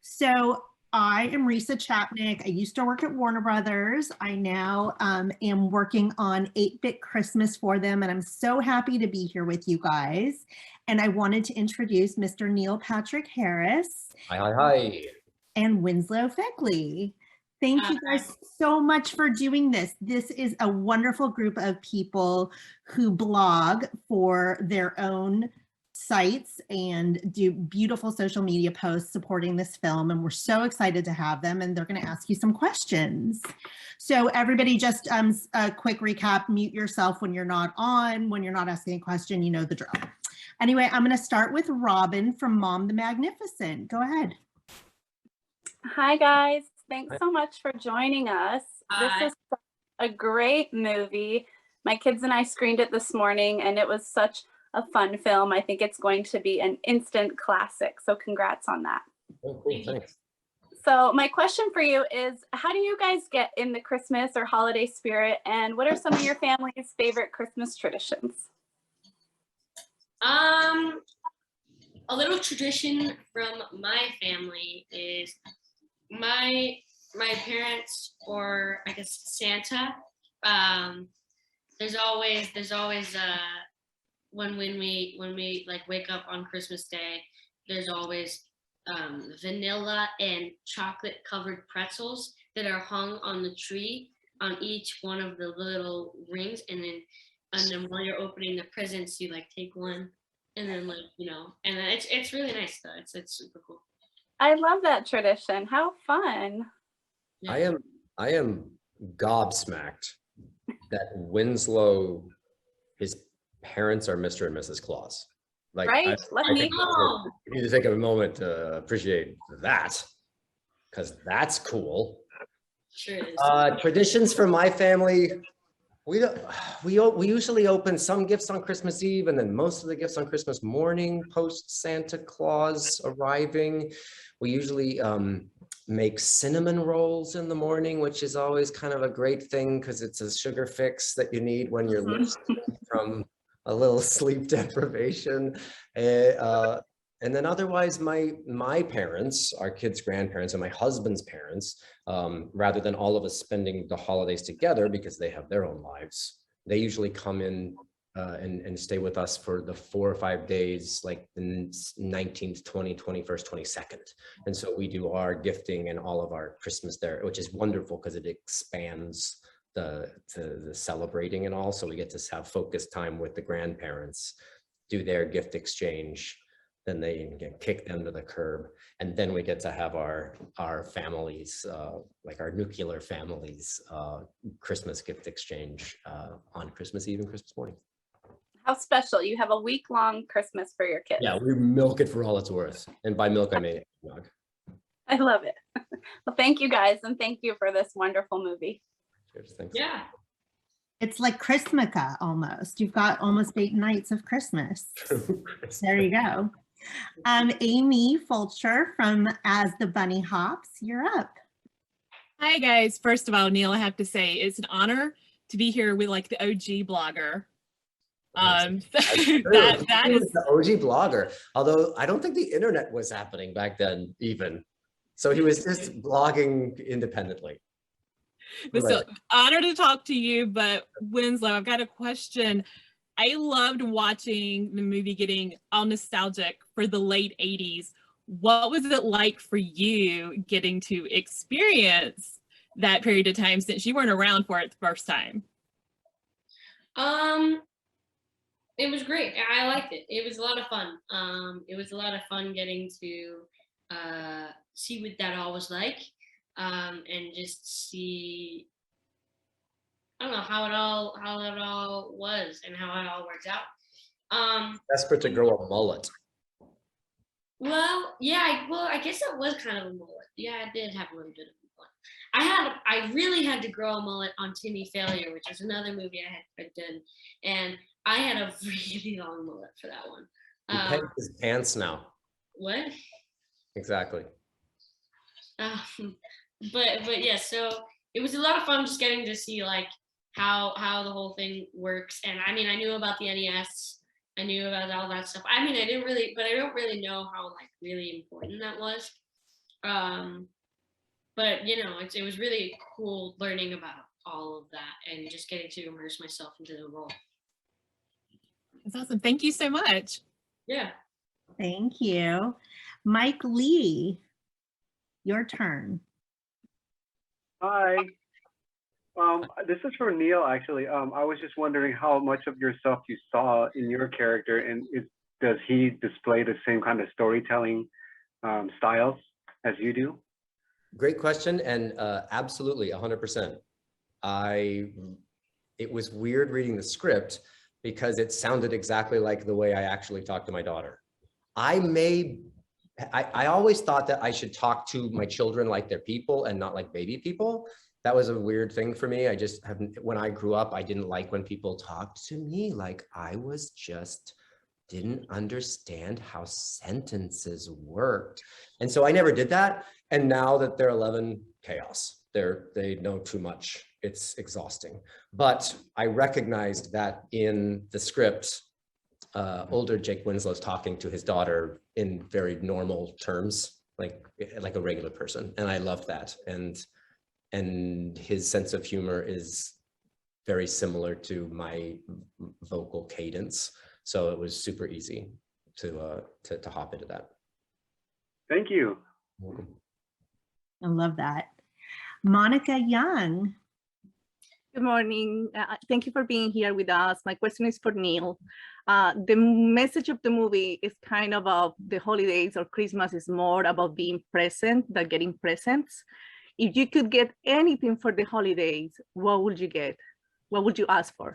So I am Risa Chapnick. I used to work at Warner Brothers. I now am working on 8-Bit Christmas for them, and I'm so happy to be here with you guys. And I wanted to introduce Mr. Neil Patrick Harris Hi, hi, hi. and Winslow Fegley. Thank you guys so much for doing this. This is a wonderful group of people who blog for their own sites and do beautiful social media posts supporting this film. And we're so excited to have them, and they're going to ask you some questions. So everybody, just a quick recap: mute yourself when you're not on, when you're not asking a question, you know the drill. Anyway, I'm going to start with Robin from Mom the Magnificent. Go ahead. Hi guys, thanks so much for joining us. This is a great movie. My kids and I screened it this morning and it was such a fun film. I think it's going to be an instant classic, so congrats on that. Oh, cool, thanks. So my question for you is, how do you guys get in the Christmas or holiday spirit, and what are some of your family's favorite Christmas traditions? A little tradition from my family is my parents, or I guess Santa. There's always when we like wake up on Christmas Day, there's always vanilla and chocolate covered pretzels that are hung on the tree on each one of the little rings, and then while you're opening the presents, you like take one, and then like, you know, and then it's really nice though. It's super cool. I love that tradition. How fun. Yeah. I am gobsmacked that Winslow, his parents are Mr. and Mrs. Claus. Like, right? I think we need to take a moment to appreciate that, because that's cool. Sure is. Traditions for my family. We usually open some gifts on Christmas Eve, and then most of the gifts on Christmas morning post Santa Claus arriving. We usually make cinnamon rolls in the morning, which is always kind of a great thing because it's a sugar fix that you need when you're from a little sleep deprivation. And then otherwise, my parents, our kids' grandparents, and my husband's parents, rather than all of us spending the holidays together because they have their own lives, they usually come in and stay with us for the 4 or 5 days, like the 19th, 20th, 21st, 22nd. And so we do our gifting and all of our Christmas there, which is wonderful because it expands the celebrating and all. So we get to have focused time with the grandparents, do their gift exchange. Then they kick them to the curb, and then we get to have our families, like our nuclear families, Christmas gift exchange on Christmas Eve and Christmas morning. How special. You have a week-long Christmas for your kids. Yeah, we milk it for all it's worth, and by milk I mean eggnog. I love it. Well, thank you guys, and thank you for this wonderful movie. Cheers, thanks. Yeah. It's like Christmaka almost. You've got almost 8 nights of Christmas. There you go. Amy Fulcher from As the Bunny Hops, you're up. Hi guys. First of all, Neil, I have to say it's an honor to be here with like the OG blogger. That is the OG blogger. Although I don't think the internet was happening back then even. So he was just blogging independently. So honored to talk to you, but Winslow, I've got a question. I loved watching the movie, getting all nostalgic for the late 80s. What was it like for you getting to experience that period of time since you weren't around for it the first time? It was great. I liked it. It was a lot of fun. It was a lot of fun getting to see what that all was like, and just see, I don't know, how it all was and how it all works out. Desperate to grow a mullet. Well, yeah, I guess that was kind of a mullet. Yeah, I did have a little bit of a mullet. I really had to grow a mullet on Timmy Failure, which was another movie I had done, and I had a really long mullet for that one. He pegs his pants now. What? Exactly. But yeah, so it was a lot of fun just getting to see like how the whole thing works. And I mean, I knew about the NES, I knew about all that stuff. I mean, I don't really know how like really important that was. But you know, it was really cool learning about all of that and just getting to immerse myself into the role. That's awesome. Thank you so much. Yeah. Thank you. Mike Lee, your turn. Hi. This is for Neil, actually. I was just wondering how much of yourself you saw in your character, and does he display the same kind of storytelling styles as you do? Great question, and absolutely 100%. It was weird reading the script because it sounded exactly like the way I actually talk to my daughter. I always thought that I should talk to my children like they're people and not like baby people. That was a weird thing for me. I just haven't, when I grew up, I didn't like when people talked to me like I was just didn't understand how sentences worked. And so I never did that. And now that they're 11, chaos. They know too much. It's exhausting. But I recognized that in the script, older Jake Winslow's talking to his daughter in very normal terms, like a regular person. And I loved that. And his sense of humor is very similar to my vocal cadence. So it was super easy to hop into that. Thank you. Welcome. I love that. Monica Young. Good morning. Thank you for being here with us. My question is for Neil. The message of the movie is kind of about the holidays or Christmas is more about being present than getting presents. If you could get anything for the holidays, what would you get? What would you ask for?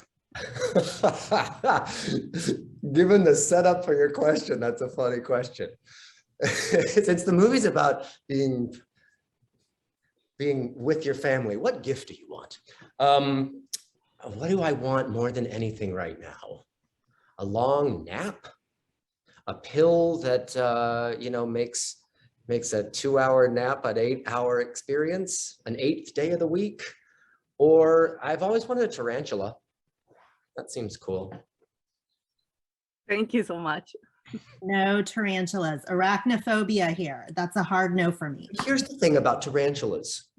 Given the setup for your question, that's a funny question. Since the movie's about being with your family, what gift do you want? What do I want more than anything right now? A long nap, a pill that makes a 2-hour nap an 8-hour experience, an 8th day of the week, or I've always wanted a tarantula. That seems cool. Thank you so much. No tarantulas. Arachnophobia here. That's a hard no for me. Here's the thing about tarantulas,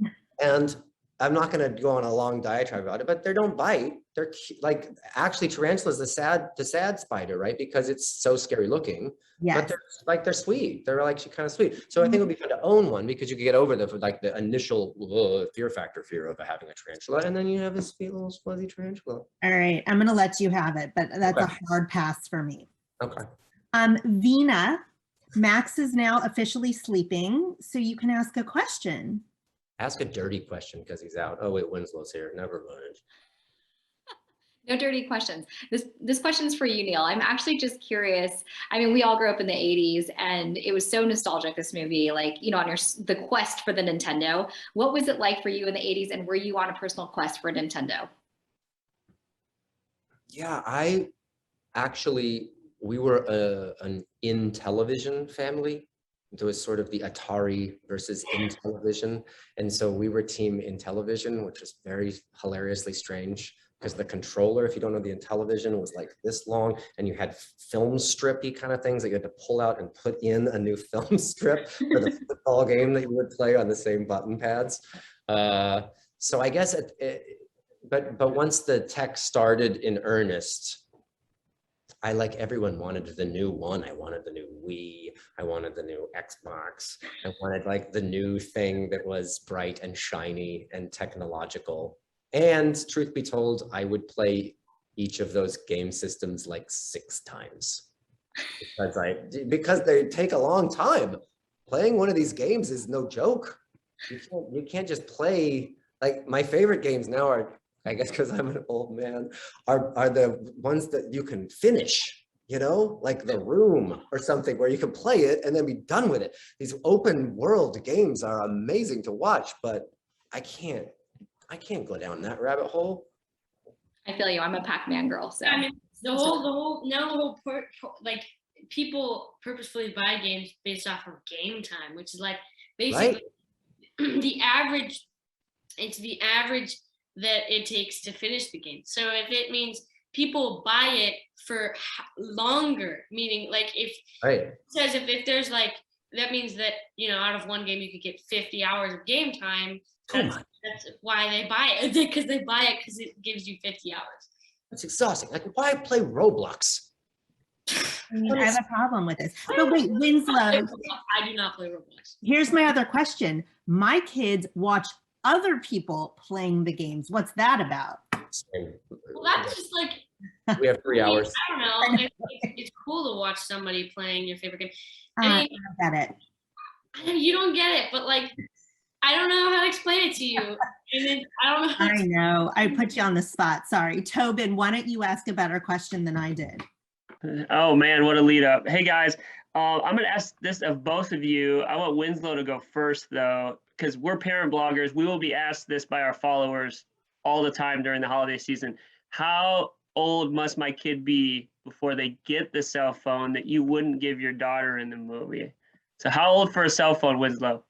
and I'm not going to go on a long diatribe about it, but they don't bite. They're like, actually tarantulas, the sad spider, right? Because it's so scary looking. Yes. But they're sweet. They're like kind of sweet. So I think it would be fun to own one because you could get over the initial fear of having a tarantula, and then you have this sweet little fuzzy tarantula. All right, I'm going to let you have it, but that's Okay. a hard pass for me. Okay. Vina, Max is now officially sleeping, so you can ask a question. Ask a dirty question because he's out. Oh wait, Winslow's here. Never mind. No dirty questions. This question's for you, Neil. I'm actually just curious. I mean, we all grew up in the 80s and it was so nostalgic, this movie, like, you know, on the quest for the Nintendo. What was it like for you in the 80s, and were you on a personal quest for a Nintendo? Yeah, we were an in-television family. There was sort of the Atari versus in-television. And so we were team in-television, which was very hilariously strange because the controller, if you don't know, the in-television was like this long, and you had film strippy kind of things that you had to pull out and put in a new film strip for the football game that you would play on the same button pads. So I guess, but once the tech started in earnest, I, like everyone, wanted the new one. I wanted the new Wii. I wanted the new Xbox. I wanted like the new thing that was bright and shiny and technological. And truth be told, I would play each of those game systems like 6 times because they take a long time. Playing one of these games is no joke. You can't just play. Like, my favorite games now are, I guess because I'm an old man, are the ones that you can finish, you know, like The Room or something where you can play it and then be done with it. These open world games are amazing to watch, but I can't go down that rabbit hole. I feel you. I'm a Pac-Man girl. So I mean, like, people purposefully buy games based off of game time, which is like basically the average. It's the average that it takes to finish the game. So if it means people buy it for longer, meaning like if it says if there's like that means that, you know, out of one game you could get 50 hours of game time. That's why they buy it, because they buy it because it gives you 50 hours. That's exhausting. Like, why play Roblox? I have a problem with this. But wait, Winslow. I do not play Roblox. Here's my other question. My kids watch other people playing the games. What's that about? Well, that's just like, we have 3 hours. I don't know. It's cool to watch somebody playing your favorite game. I mean, I get it. You don't get it, but like, I don't know how to explain it to you. And then, I don't know. I know. I put you on the spot. Sorry. Tobin, why don't you ask a better question than I did? Oh man, what a lead up. Hey guys, I'm gonna ask this of both of you. I want Winslow to go first though, because we're parent bloggers. We will be asked this by our followers all the time during the holiday season. How old must my kid be before they get the cell phone that you wouldn't give your daughter in the movie? So how old for a cell phone, Winslow?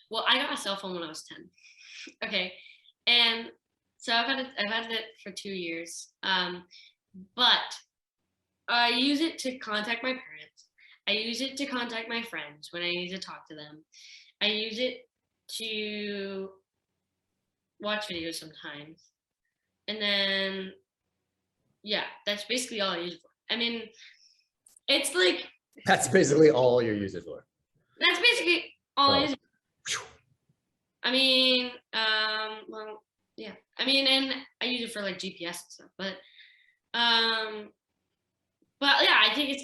Well, I got a cell phone when I was 10. Okay. And so I've had it for 2 years. But I use it to contact my parents. I use it to contact my friends when I need to talk to them. I use it to watch videos sometimes. And then, yeah, that's basically all I use it for. I mean, it's like... That's basically all you use it for. That's basically all I use it for. I mean, well, yeah. I mean, and I use it for like GPS and stuff, but yeah, I think it's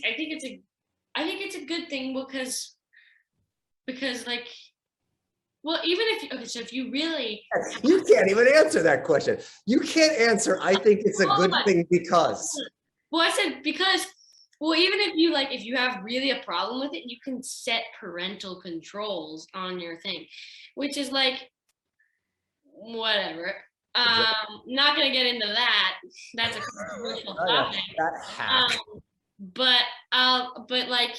a good thing because like, well, even if okay, so if you really, you can't even answer that question. You can't answer. I think it's a good thing because. Well, I said because. Well, even if you have really a problem with it, you can set parental controls on your thing, which is like, whatever. Not gonna get into that. That's a controversial topic. But like,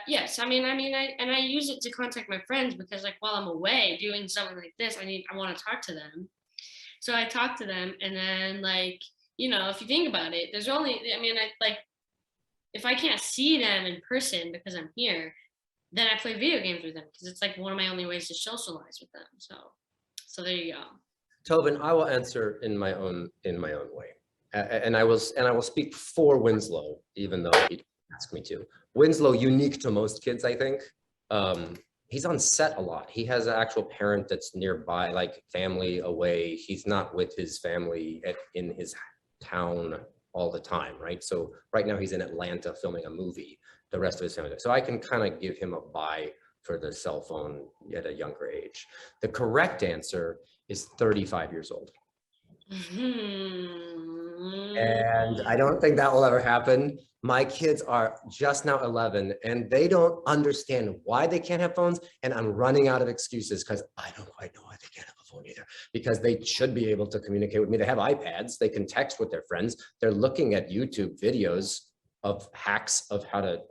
yes. I mean, I use it to contact my friends because like while I'm away doing something like this, I want to talk to them. So I talk to them, and then like, you know, if you think about it, there's only, I mean, if I can't see them in person because I'm here, then I play video games with them because it's like one of my only ways to socialize with them. So there you go. Tobin, I will answer in my own way, and I will speak for Winslow, even though he didn't ask me to. Winslow, unique to most kids, I think. He's on set a lot. He has an actual parent that's nearby, like family away. He's not with his family in his town all the time, right? So right now he's in Atlanta filming a movie, the rest of his family. So I can kind of give him a bye for the cell phone at a younger age. The correct answer is 35 years old. And I don't think that will ever happen. My kids are just now 11 and they don't understand why they can't have phones. And I'm running out of excuses because I don't quite know why they can't have a phone either, because they should be able to communicate with me. They have iPads, they can text with their friends. They're looking at YouTube videos of hacks of how to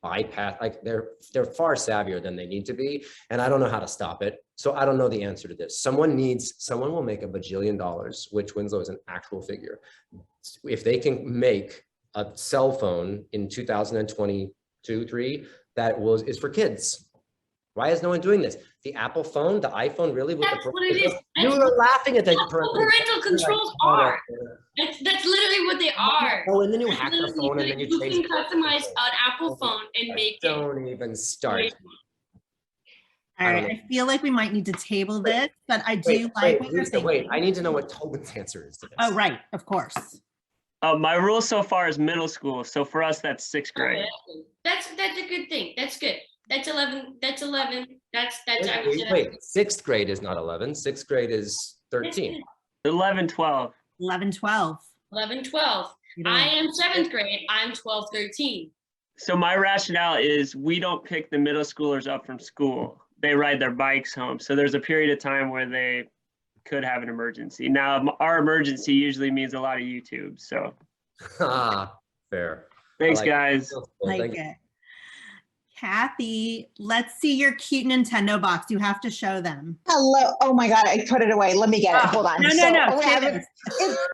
bypass, like they're far savvier than they need to be. And I don't know how to stop it. So I don't know the answer to this. Someone will make $1 bajillion, which Winslow is an actual figure. If they can make a cell phone in 2022-3 that is for kids. Why is no one doing this? The Apple phone, the iPhone, really? That's what it is. You were laughing at that. Parental controls are. That's literally what they are. Oh, and then you hack the phone and then you change. You can customize an Apple phone and make it. Don't even start. All right, I feel like we might need to table this, but I do like what you're saying. Wait, I need to know what Tobin's answer is to this. Oh, right, of course. My rule so far is middle school. So for us, that's 6th grade. That's a good thing. That's good. That's 11. That's 11. That's wait, 6th grade is not 11. 6th grade is 13. 11, 12. 11, 12. 11, 12. I am 7th grade. I'm 12, 13. So my rationale is we don't pick the middle schoolers up from school. They ride their bikes home. So there's a period of time where they could have an emergency. Now, our emergency usually means a lot of YouTube. So Fair. Thanks, guys. Like it. Kathy, let's see your cute Nintendo box. You have to show them. Hello. Oh my God, I put it away. Let me get it. Hold on. No.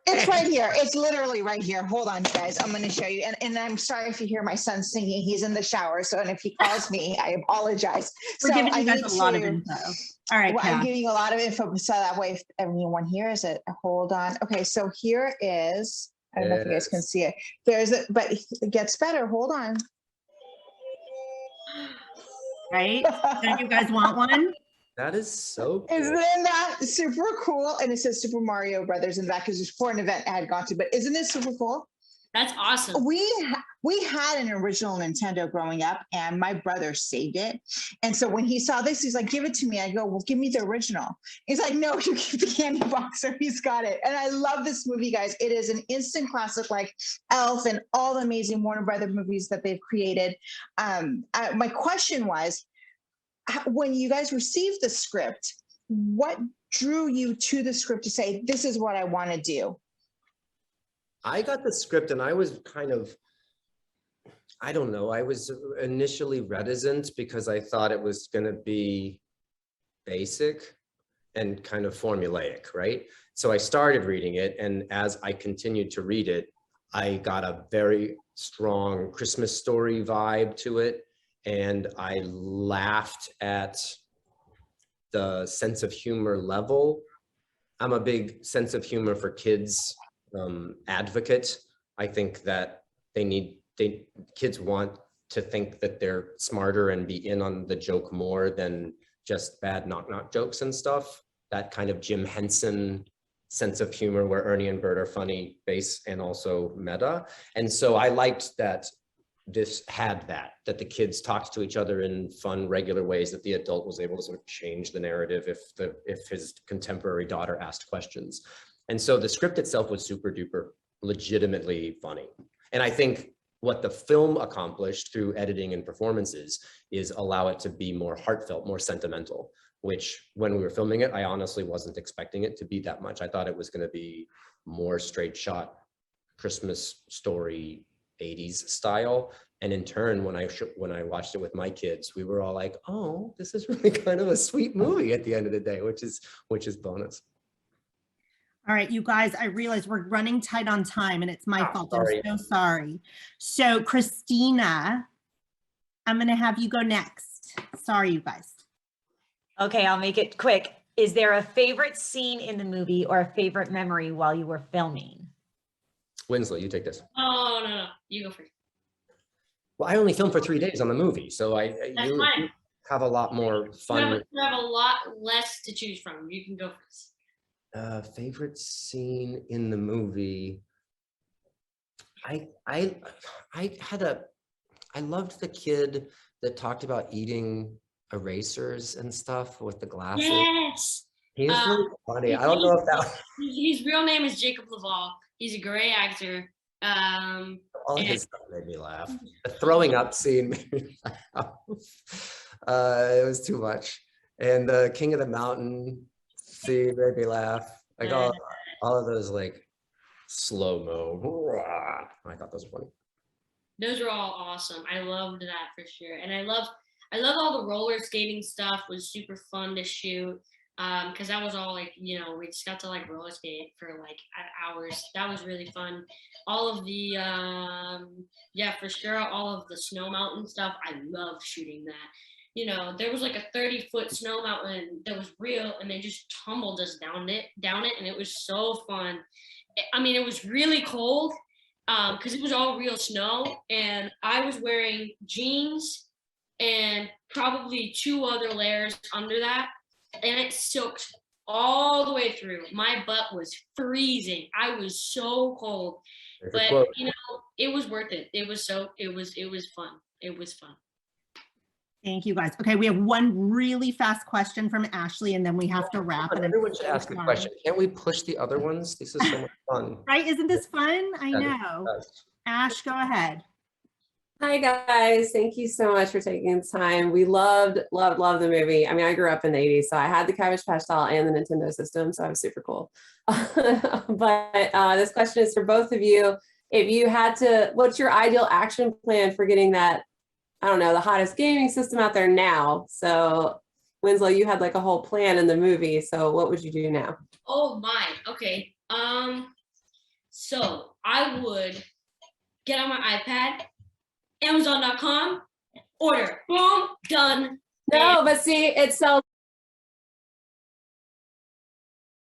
It's right here. It's literally right here. Hold on, guys. I'm going to show you. And I'm sorry if you hear my son singing. He's in the shower. So, and if he calls me, I apologize. We're giving you guys a lot of info. All right, I'm giving you a lot of info. So that way, if everyone hears it, hold on. Okay, so here is, I don't know if you guys can see it. But it gets better. Hold on. Right? Don't you guys want one? That is so cool. Isn't that super cool? And it says Super Mario Brothers in that because it's for an event I had gone to. But isn't this super cool? That's awesome. We had an original Nintendo growing up, and my brother saved it. And so when he saw this, he's like, "Give it to me." I go, "Well, give me the original." He's like, "No, you keep the candy box." So he's got it. And I love this movie, guys. It is an instant classic, like Elf and all the amazing Warner Brother movies that they've created. My question was, when you guys received the script, what drew you to the script to say, "This is what I want to do"? I got the script and I was kind of, I don't know, I was initially reticent because I thought it was going to be basic and kind of formulaic, right? So I started reading it, and as I continued to read it, I got a very strong Christmas story vibe to it, and I laughed at the sense of humor level. I'm a big sense of humor for kids advocate. I think that kids want to think that they're smarter and be in on the joke more than just bad knock-knock jokes and stuff. That kind of Jim Henson sense of humor where Ernie and Bert are funny base and also meta. And so I liked that this had that the kids talked to each other in fun, regular ways, that the adult was able to sort of change the narrative if his contemporary daughter asked questions. And so the script itself was super duper legitimately funny. And I think what the film accomplished through editing and performances is allow it to be more heartfelt, more sentimental, which when we were filming it, I honestly wasn't expecting it to be that much. I thought it was going to be more straight shot Christmas story 80s style. And in turn, when I watched it with my kids, we were all like, "Oh, this is really kind of a sweet movie at the end of the day," which is bonus. All right, you guys, I realize we're running tight on time and it's my fault. Sorry. I'm so sorry. So Christina, I'm going to have you go next. Sorry, you guys. Okay, I'll make it quick. Is there a favorite scene in the movie or a favorite memory while you were filming? Winslow, you take this. Oh, no, you go first. Well, I only filmed for 3 days on the movie, so you fine. have a lot more fun. You have a lot less to choose from. You can go first. Favorite scene in the movie. I loved the kid that talked about eating erasers and stuff with the glasses. Yes. He was really funny. I don't know if that. His real name is Jacob Laval. He's a great actor. All his stuff made me laugh. The throwing up scene made me laugh. It was too much. And the King of the Mountain scene made me laugh. Like all of those like slow-mo. I thought those were funny. Those were all awesome. I loved that for sure. And I love all the roller skating stuff. Was super fun to shoot. Because that was all like, we just got to like roller skate for like hours. That was really fun. All of the for sure, all of the snow mountain stuff, I love shooting that. There was like a 30-foot snow mountain that was real, and they just tumbled us down it, and it was so fun. I mean, it was really cold because it was all real snow, and I was wearing jeans and probably 2 other layers under that. And it soaked all the way through. My butt was freezing. I was so cold, but it was worth it. It was fun. It was fun. Thank you, guys. Okay, we have one really fast question from Ashley, and then we have to wrap. And everyone should ask a question. Can't we push the other ones? This is so much fun. Right? Isn't this fun? I know. Ash, go ahead. Hi guys, thank you so much for taking the time. We loved the movie. I mean, I grew up in the 80s, so I had the Cabbage Patch doll and the Nintendo system, so I was super cool. But this question is for both of you. If you had to, what's your ideal action plan for getting that I don't know, the hottest gaming system out there now. So Winslow, you had like a whole plan in the movie. So what would you do now? Oh my, okay. So I would get on my iPad, Amazon.com, order, boom, done. No, but see, it sells